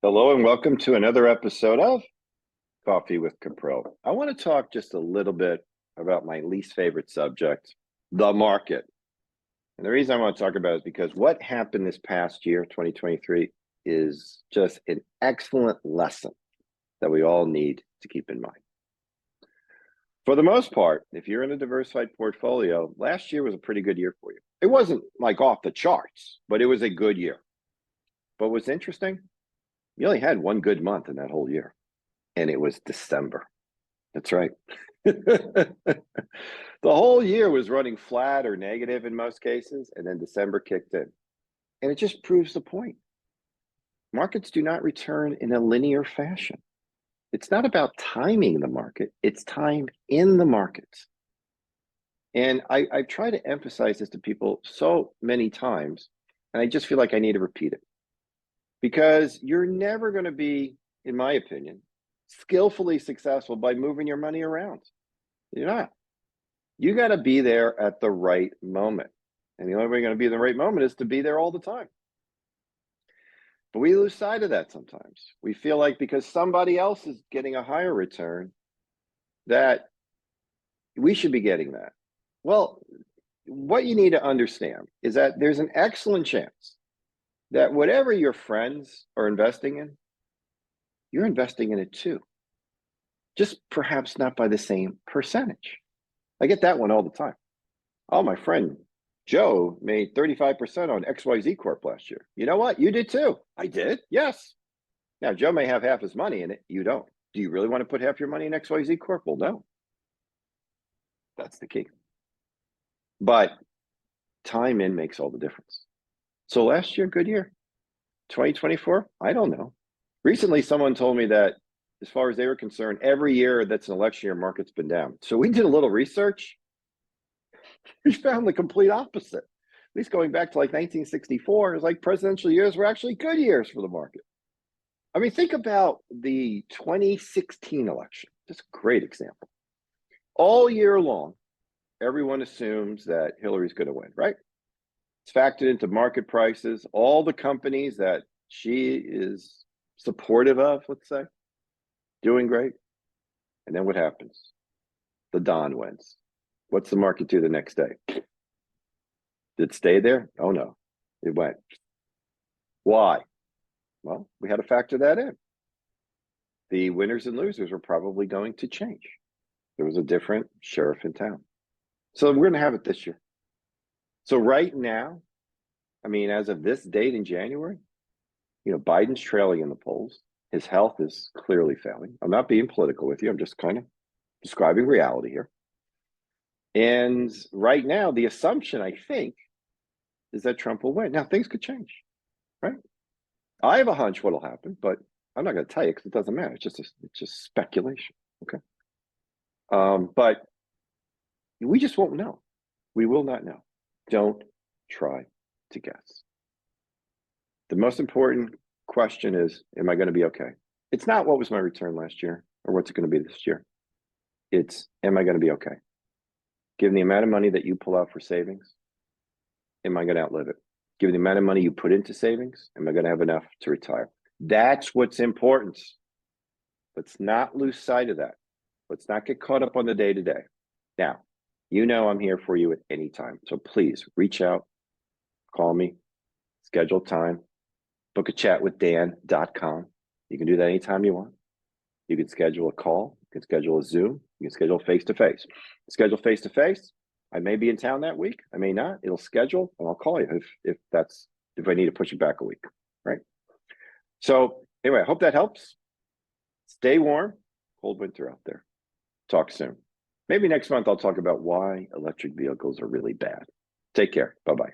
Hello and welcome to another episode of Coffee with Capro. I want to talk just a little bit about my least favorite subject, the market. And the reason I want to talk about it is because what happened this past year, 2023, is just an excellent lesson that we all need to keep in mind. For the most part, if you're in a diversified portfolio, last year was a pretty good year for you. It wasn't like off the charts, but it was a good year. But what's interesting, you only had one good month in that whole year, and it was December. That's right. The whole year was running flat or negative in most cases, and then December kicked in. And it just proves the point. Markets do not return in a linear fashion. It's not about timing the market, it's time in the markets. And I try to emphasize this to people so many times, and I just feel like I need to repeat it. Because you're never going to be, in my opinion, skillfully successful by moving your money around. You're not. You got to be there at the right moment. And the only way you're going to be in the right moment is to be there all the time. But we lose sight of that sometimes. We feel like because somebody else is getting a higher return, that we should be getting that. Well, what you need to understand is that there's an excellent chance that whatever your friends are investing in, you're investing in it too. Just perhaps not by the same percentage. I get that one all the time. Oh, my friend Joe made 35% on XYZ Corp last year. You know what? You did too. I did. Yes. Now, Joe may have half his money in it. You don't. Do you really want to put half your money in XYZ Corp? Well, no. That's the key. But time in makes all the difference. So last year, good year. 2024, I don't know. Recently, someone told me that as far as they were concerned, every year that's an election year, market's been down. So we did a little research. We found the complete opposite. At least going back to like 1964, it's like presidential years were actually good years for the market. I mean, think about the 2016 election. Just a great example. All year long, everyone assumes that Hillary's going to win, right? It's factored into market prices. All the companies that she is supportive of, let's say, doing great. And then what happens? The Don wins. What's the market do the next day? Did it stay there? Oh no, it went. Why? Well, we had to factor that in. The winners and losers were probably going to change. There was a different sheriff in town. So we're going to have it this year. So right now, I mean, as of this date in January, Biden's trailing in the polls. His health is clearly failing. I'm not being political with you. I'm just kind of describing reality here. And right now, the assumption, I think, is that Trump will win. Now, things could change, right? I have a hunch what'll happen, but I'm not going to tell you because it doesn't matter. It's just speculation, okay? But we just won't know. We will not know. Don't try to guess. The most important question is, am I going to be okay? It's not what was my return last year or what's it going to be this year. It's, am I going to be okay? Given the amount of money that you pull out for savings, am I going to outlive it? Given the amount of money you put into savings, am I going to have enough to retire? That's what's important. Let's not lose sight of that. Let's not get caught up on the day-to-day. Now, I'm here for you at any time. So please reach out, call me, schedule time, book a chat with Dan.com. You can do that anytime you want. You can schedule a call. You can schedule a Zoom. You can schedule face-to-face. Schedule face-to-face. I may be in town that week. I may not. It'll schedule, and I'll call you if I need to push it back a week, right? So anyway, I hope that helps. Stay warm. Cold winter out there. Talk soon. Maybe next month I'll talk about why electric vehicles are really bad. Take care. Bye-bye.